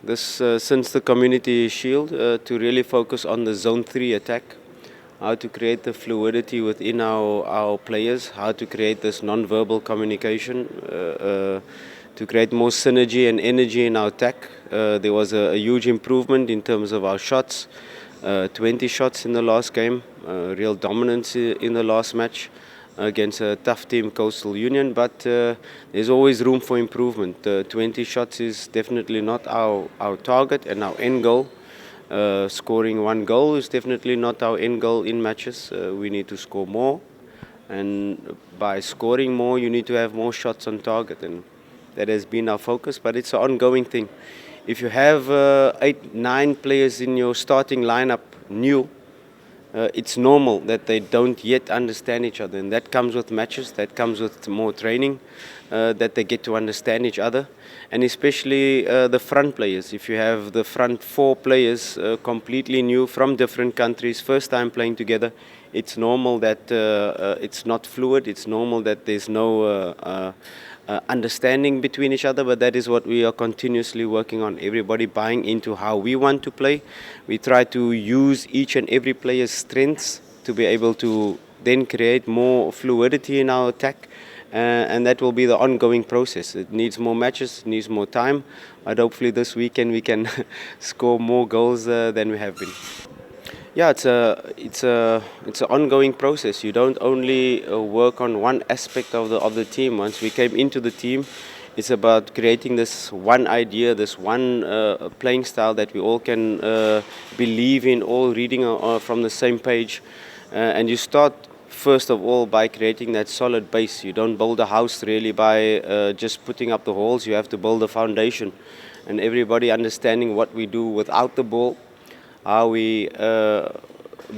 this since the Community Shield to really focus on the Zone 3 attack, how to create the fluidity within our players, how to create this non-verbal communication, to create more synergy and energy in our attack. There was a huge improvement in terms of our shots, 20 shots in the last game, real dominance in the last match against a tough team, Coastal Union, but there's always room for improvement. 20 shots is definitely not our target and our end goal. Scoring one goal is definitely not our end goal in matches. We need to score more, and by scoring more, you need to have more shots on target, and that has been our focus, but it's an ongoing thing. If you have 8, 9 players in your starting lineup new, it's normal that they don't yet understand each other, and that comes with matches, that comes with more training, that they get to understand each other, and especially the front players. If you have the front 4 players completely new from different countries, first time playing together, it's normal that it's not fluid, it's normal that there's no understanding between each other, but that is what we are continuously working on. Everybody buying into how we want to play. We try to use each and every player's strengths to be able to then create more fluidity in our attack, and that will be the ongoing process. It needs more matches, needs more time, but hopefully this weekend we can score more goals than we have been. Yeah, it's an ongoing process. You don't only work on one aspect of the team. Once we came into the team, it's about creating this one idea, this one playing style that we all can believe in, all reading from the same page. And you start first of all by creating that solid base. You don't build a house really by just putting up the walls. You have to build a foundation, and everybody understanding what we do without the ball, how we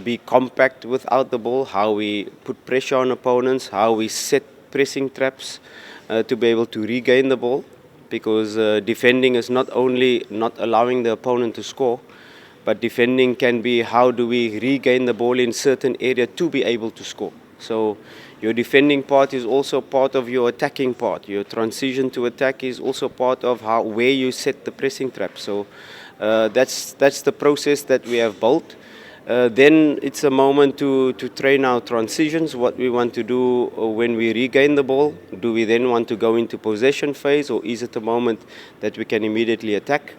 be compact without the ball, how we put pressure on opponents, how we set pressing traps to be able to regain the ball, because defending is not only not allowing the opponent to score, but defending can be how do we regain the ball in certain area to be able to score. So your defending part is also part of your attacking part. Your transition to attack is also part of where you set the pressing trap. So that's the process that we have built. Then it's a moment to train our transitions, what we want to do when we regain the ball. Do we then want to go into possession phase, or is it a moment that we can immediately attack?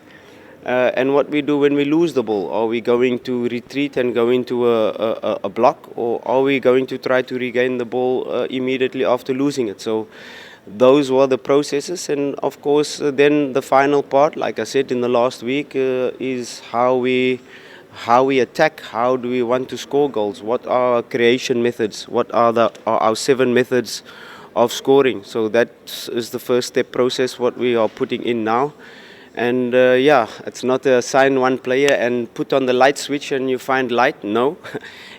And what we do when we lose the ball. Are we going to retreat and go into a block, or are we going to try to regain the ball immediately after losing it? So those were the processes, and of course then the final part, like I said in the last week, is how we attack. How do we want to score goals? What are our creation methods? What are our 7 methods of scoring? So that is the first step process what we are putting in now. And it's not a sign one player and put on the light switch and you find light. No,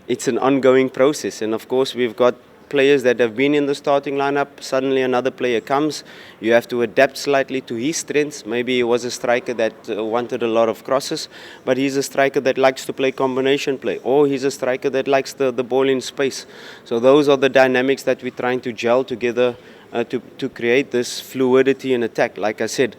it's an ongoing process. And of course we've got players that have been in the starting lineup. Suddenly another player comes. You have to adapt slightly to his strengths. Maybe he was a striker that wanted a lot of crosses, but he's a striker that likes to play combination play, or he's a striker that likes the ball in space. So those are the dynamics that we're trying to gel together to create this fluidity in attack. Like I said,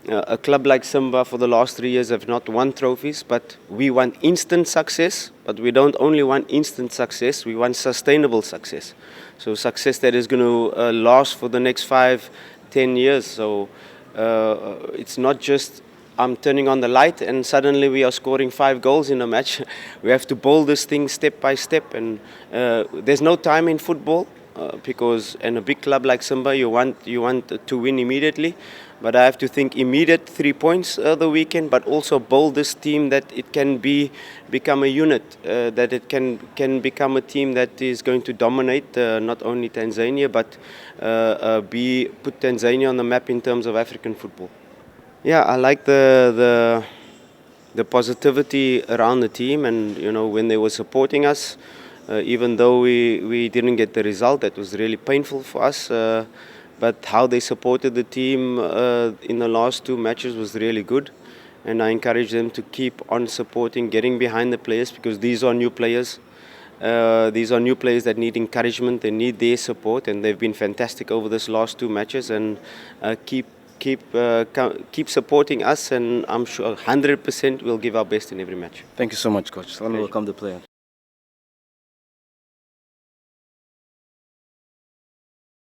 a club like Simba for the last 3 years have not won trophies, but we want instant success. But we don't only want instant success, we want sustainable success. So success that is going to last for the next 5, 10 years. So it's not just I'm turning on the light and suddenly we are scoring 5 goals in a match. We have to build this thing step by step, and there's no time in football. Because in a big club like Simba, you want to win immediately. But I have to think immediate 3 points the weekend, but also build this team that it can become a unit, that it can become a team that is going to dominate not only Tanzania, but put Tanzania on the map in terms of African football. Yeah, I like the positivity around the team, and when they were supporting us. Even though we didn't get the result, that was really painful for us. But how they supported the team in the last 2 matches was really good. And I encourage them to keep on supporting, getting behind the players, because these are new players. These are new players that need encouragement, they need their support, and they've been fantastic over this last 2 matches. And keep keep supporting us, and I'm sure 100% we'll give our best in every match. Thank you so much, Coach. Let me welcome the player.